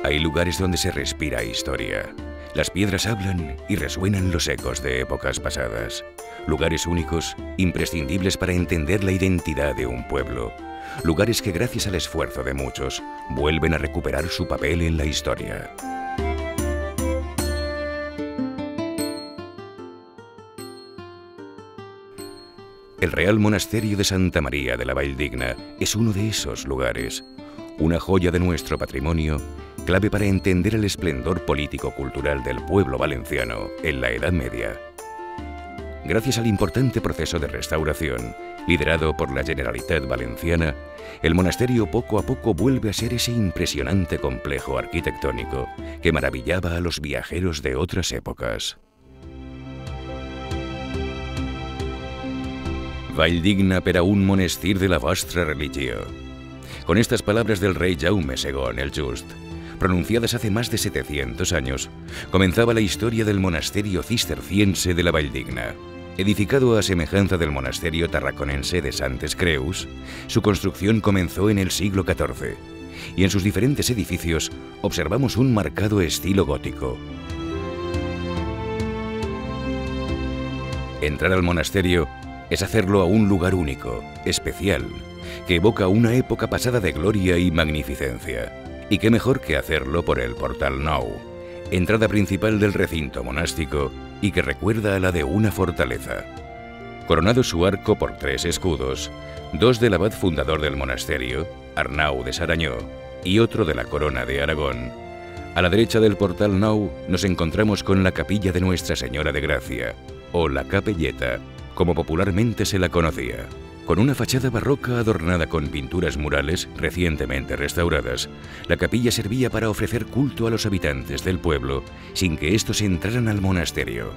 Hay lugares donde se respira historia. Las piedras hablan y resuenan los ecos de épocas pasadas. Lugares únicos, imprescindibles para entender la identidad de un pueblo. Lugares que gracias al esfuerzo de muchos, vuelven a recuperar su papel en la historia. El Real Monasterio de Santa María de la Valldigna es uno de esos lugares, una joya de nuestro patrimonio, clave para entender el esplendor político-cultural del pueblo valenciano en la Edad Media. Gracias al importante proceso de restauración, liderado por la Generalitat Valenciana, el monasterio poco a poco vuelve a ser ese impresionante complejo arquitectónico que maravillaba a los viajeros de otras épocas. Valldigna per a un monestir de la vostra religió. Con estas palabras del rey Jaume II el Just, pronunciadas hace más de 700 años, comenzaba la historia del monasterio cisterciense de la Valldigna. Edificado a semejanza del monasterio tarraconense de Santes Creus, su construcción comenzó en el siglo XIV, y en sus diferentes edificios observamos un marcado estilo gótico. Entrar al monasterio es hacerlo a un lugar único, especial, que evoca una época pasada de gloria y magnificencia. Y qué mejor que hacerlo por el Portal Nou, entrada principal del recinto monástico y que recuerda a la de una fortaleza. Coronado su arco por 3 escudos, 2 del abad fundador del monasterio, Arnau de Sarañó, y otro de la Corona de Aragón, a la derecha del Portal Nou nos encontramos con la capilla de Nuestra Señora de Gracia, o la Capelleta, como popularmente se la conocía. Con una fachada barroca adornada con pinturas murales recientemente restauradas, la capilla servía para ofrecer culto a los habitantes del pueblo sin que estos entraran al monasterio.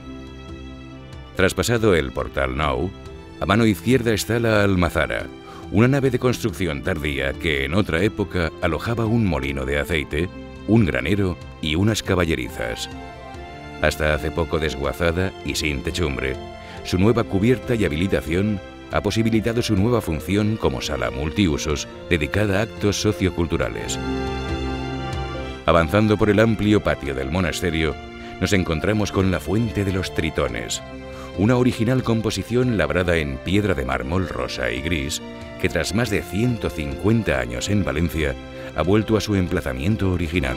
Traspasado el Portal Nou, a mano izquierda está la almazara, una nave de construcción tardía que en otra época alojaba un molino de aceite, un granero y unas caballerizas. Hasta hace poco desguazada y sin techumbre, su nueva cubierta y habilitación ha posibilitado su nueva función como sala multiusos dedicada a actos socioculturales. Avanzando por el amplio patio del monasterio, nos encontramos con la Fuente de los Tritones, una original composición labrada en piedra de mármol rosa y gris que tras más de 150 años en Valencia ha vuelto a su emplazamiento original.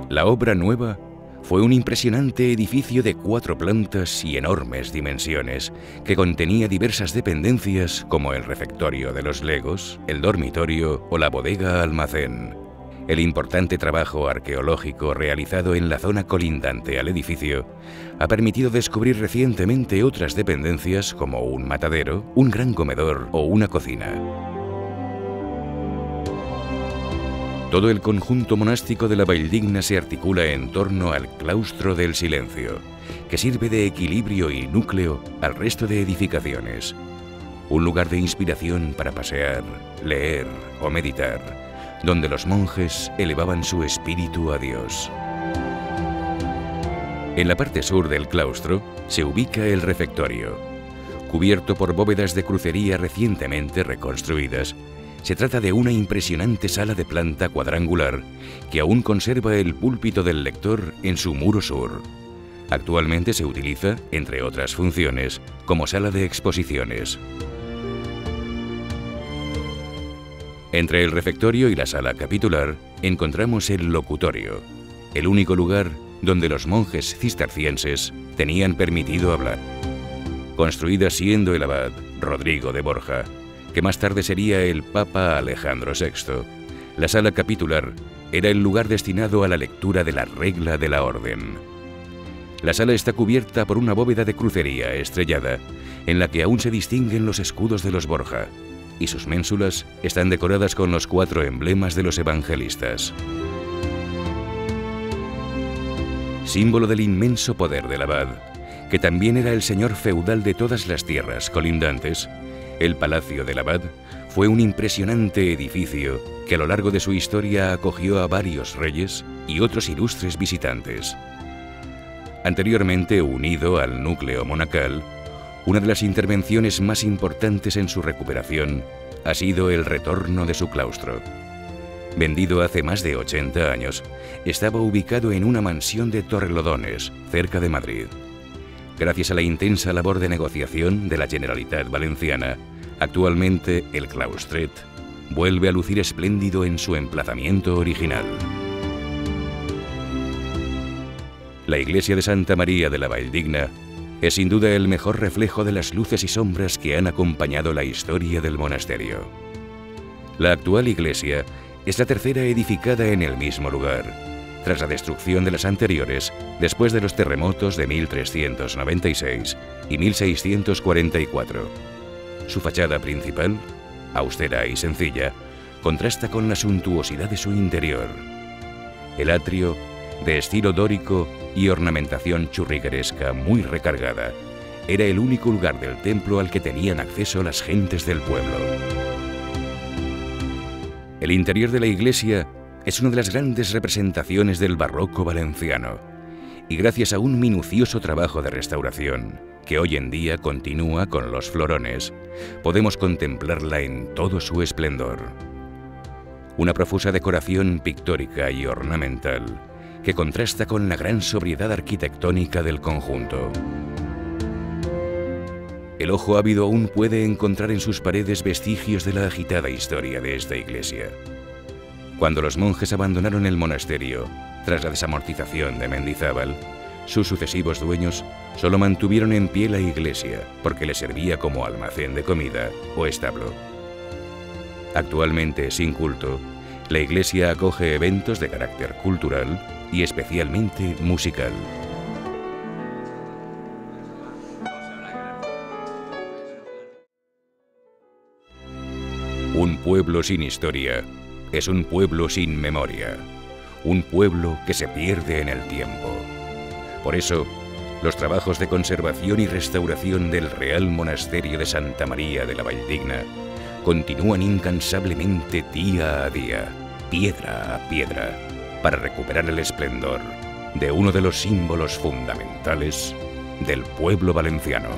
La obra nueva fue un impresionante edificio de 4 plantas y enormes dimensiones, que contenía diversas dependencias como el refectorio de los legos, el dormitorio o la bodega-almacén. El importante trabajo arqueológico realizado en la zona colindante al edificio ha permitido descubrir recientemente otras dependencias como un matadero, un gran comedor o una cocina. Todo el conjunto monástico de la Valldigna se articula en torno al claustro del silencio, que sirve de equilibrio y núcleo al resto de edificaciones. Un lugar de inspiración para pasear, leer o meditar, donde los monjes elevaban su espíritu a Dios. En la parte sur del claustro se ubica el refectorio. Cubierto por bóvedas de crucería recientemente reconstruidas, se trata de una impresionante sala de planta cuadrangular que aún conserva el púlpito del lector en su muro sur. Actualmente se utiliza, entre otras funciones, como sala de exposiciones. Entre el refectorio y la sala capitular encontramos el locutorio, el único lugar donde los monjes cistercienses tenían permitido hablar. Construida siendo el abad Rodrigo de Borja, que más tarde sería el Papa Alejandro VI, la sala capitular era el lugar destinado a la lectura de la regla de la orden. La sala está cubierta por una bóveda de crucería estrellada, en la que aún se distinguen los escudos de los Borja, y sus ménsulas están decoradas con los 4 emblemas de los evangelistas. Símbolo del inmenso poder del abad, que también era el señor feudal de todas las tierras colindantes, el Palacio del Abad fue un impresionante edificio que a lo largo de su historia acogió a varios reyes y otros ilustres visitantes. Anteriormente unido al núcleo monacal, una de las intervenciones más importantes en su recuperación ha sido el retorno de su claustro. Vendido hace más de 80 años, estaba ubicado en una mansión de Torrelodones, cerca de Madrid. Gracias a la intensa labor de negociación de la Generalitat Valenciana, actualmente el claustret vuelve a lucir espléndido en su emplazamiento original. La iglesia de Santa María de la Valldigna es sin duda el mejor reflejo de las luces y sombras que han acompañado la historia del monasterio. La actual iglesia es la tercera edificada en el mismo lugar, tras la destrucción de las anteriores después de los terremotos de 1396 y 1644. Su fachada principal, austera y sencilla, contrasta con la suntuosidad de su interior. El atrio, de estilo dórico y ornamentación churrigueresca muy recargada, era el único lugar del templo al que tenían acceso las gentes del pueblo. El interior de la iglesia es una de las grandes representaciones del barroco valenciano, y gracias a un minucioso trabajo de restauración, que hoy en día continúa con los florones, podemos contemplarla en todo su esplendor. Una profusa decoración pictórica y ornamental que contrasta con la gran sobriedad arquitectónica del conjunto. El ojo ávido aún puede encontrar en sus paredes vestigios de la agitada historia de esta iglesia. Cuando los monjes abandonaron el monasterio, tras la desamortización de Mendizábal, sus sucesivos dueños solo mantuvieron en pie la iglesia porque le servía como almacén de comida o establo. Actualmente sin culto, la iglesia acoge eventos de carácter cultural y especialmente musical. Un pueblo sin historia es un pueblo sin memoria, un pueblo que se pierde en el tiempo. Por eso, los trabajos de conservación y restauración del Real Monasterio de Santa María de la Valldigna continúan incansablemente día a día, piedra a piedra, para recuperar el esplendor de uno de los símbolos fundamentales del pueblo valenciano.